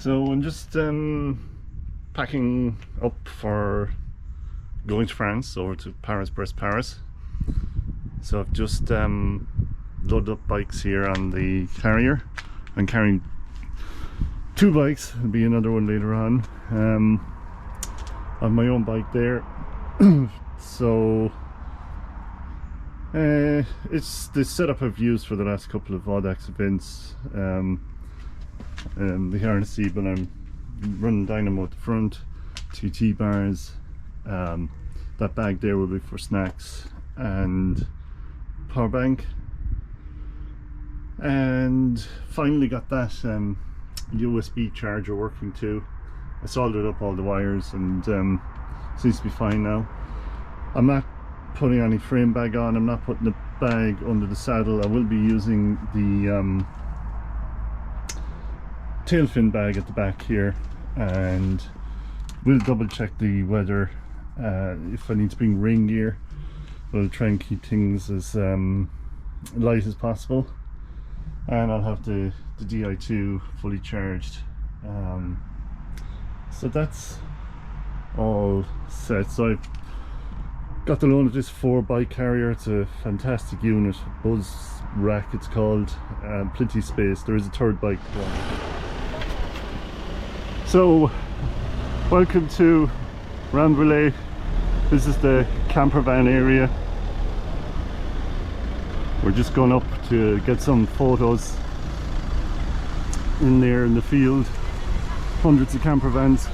So I'm just packing up for going to France, over to Paris, Brest, Paris. So I've just loaded up bikes here on the carrier. I'm carrying 2 bikes, there'll be another one later on. I have my own bike there. So it's the setup I've used for the last couple of Audax events. The harness, but I'm running dynamo at the front, 2 T-bars. That bag there will be for snacks and power bank. And finally got that USB charger working too. I soldered up all the wires and seems to be fine now. I'm not putting any frame bag on, I'm not putting the bag under the saddle. I will be using the tail fin bag at the back here, and we'll double check the weather. If I need to bring rain gear, we'll try and keep things as light as possible, and I'll have the Di2 fully charged. So that's all set. So I've got the loan of this 4 bike carrier. It's a fantastic unit, Buzz Rack it's called. Plenty of space. There is a 3rd bike. So welcome to Rambouillet. This is the camper van area. We're just going up to get some photos in there in the field. Hundreds of camper vans.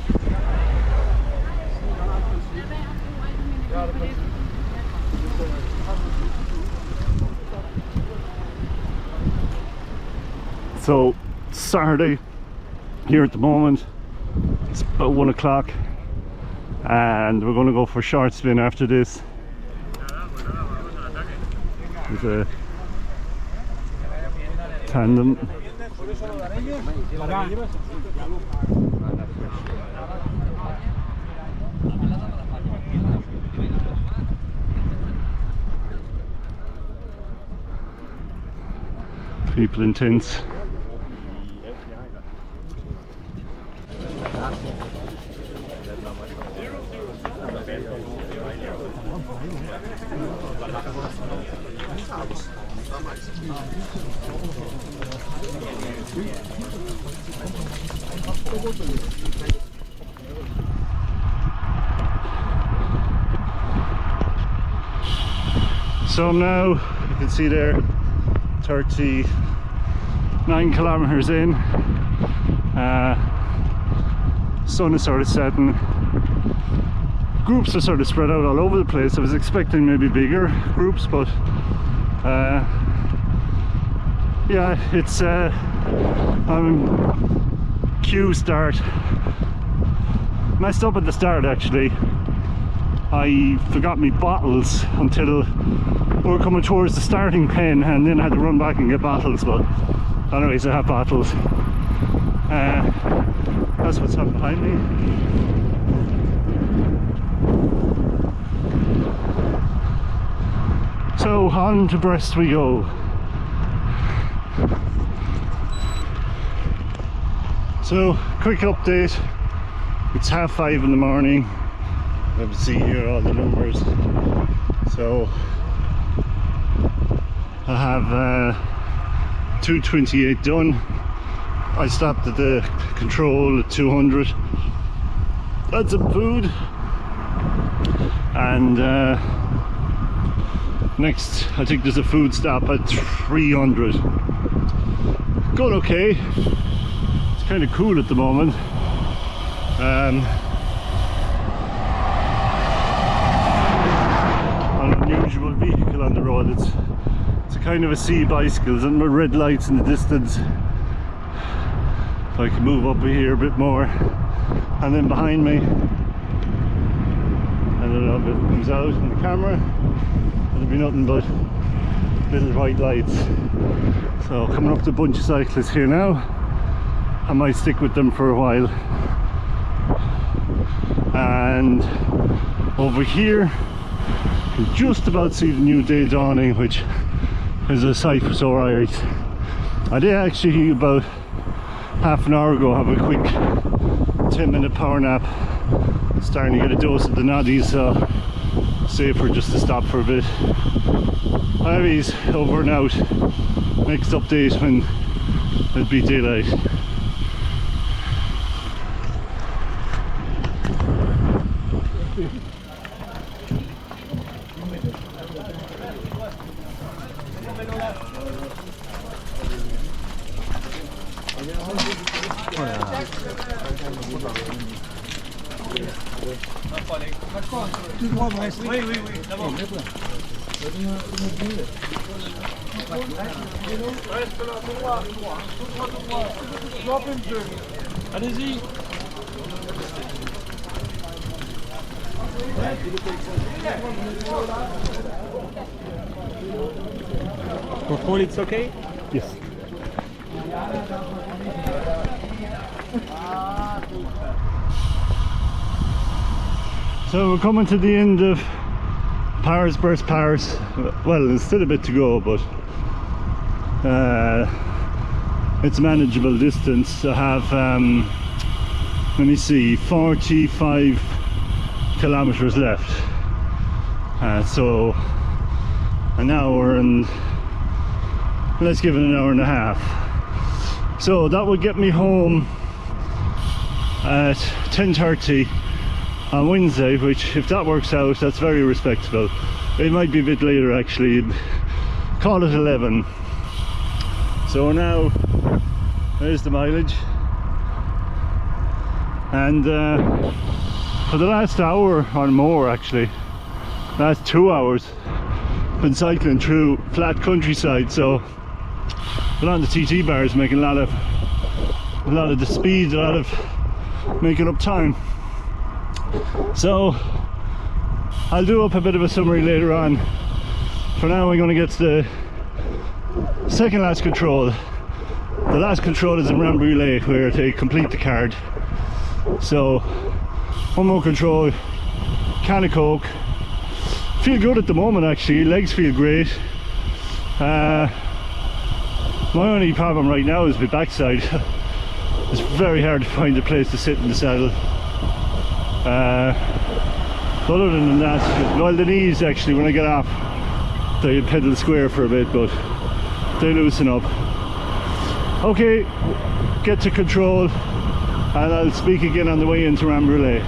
So Saturday here at the moment, it's about 1 o'clock, and we're going to go for a short spin after this. There's a tandem. People in tents. So now you can see there 39 kilometers in. Sun is sort of setting. Groups are sort of spread out all over the place. I was expecting maybe bigger groups, but yeah, it's queue start. Messed up at the start actually. I forgot my bottles until we were coming towards the starting pen, and then I had to run back and get bottles, but anyways I have bottles. That's what's up behind me. So on to Brest we go. So quick update, it's 5:30 in the morning. You can see here all the numbers. So I have 228 done. I stopped at the control at 200. Had some food, and next I think there's a food stop at 300. Going okay. It's kind of cool at the moment. An unusual vehicle on the road. It's a kind of a sea bicycle, and my red lights in the distance. If I can move up here a bit more, and then behind me, I don't know if it comes out in the camera, it'll be nothing but little white lights. So coming up to a bunch of cyclists here now. I might stick with them for a while. And over here you can just about see the new day dawning, which is a sight for sore eyes. I did actually about half an hour ago, have a quick 10-minute power nap. Starting to get a dose of the noddies, so safer just to stop for a bit. Ivy's over and out. Next update when it'll be daylight. Oui, d'abord. Allez-y. For full, it's okay? Yes. So we're coming to the end of Paris, Brest, Paris. Well, there's still a bit to go, but it's a manageable distance. I have, let me see, 45 kilometers left. So an hour and let's give it an hour and a half. So that would get me home at 10:30 on Wednesday, which, if that works out, that's very respectable. It might be a bit later actually, call it 11. So now there's the mileage, and for the last hour or more, actually last 2 hours, been cycling through flat countryside. So been on the TT bars, making a lot of the speed, a lot of making up time. So I'll do up a bit of a summary later on. For now, we're going to get to the second last control. The last control is in Rambouillet, where they complete the card. So one more control, can of Coke. Feel good at the moment actually, legs feel great. My only problem right now is my backside. It's very hard to find a place to sit in the saddle. Other than that, well, the knees actually, when I get off, they pedal square for a bit, but they loosen up. Okay, get to control, and I'll speak again on the way into Rambouillet.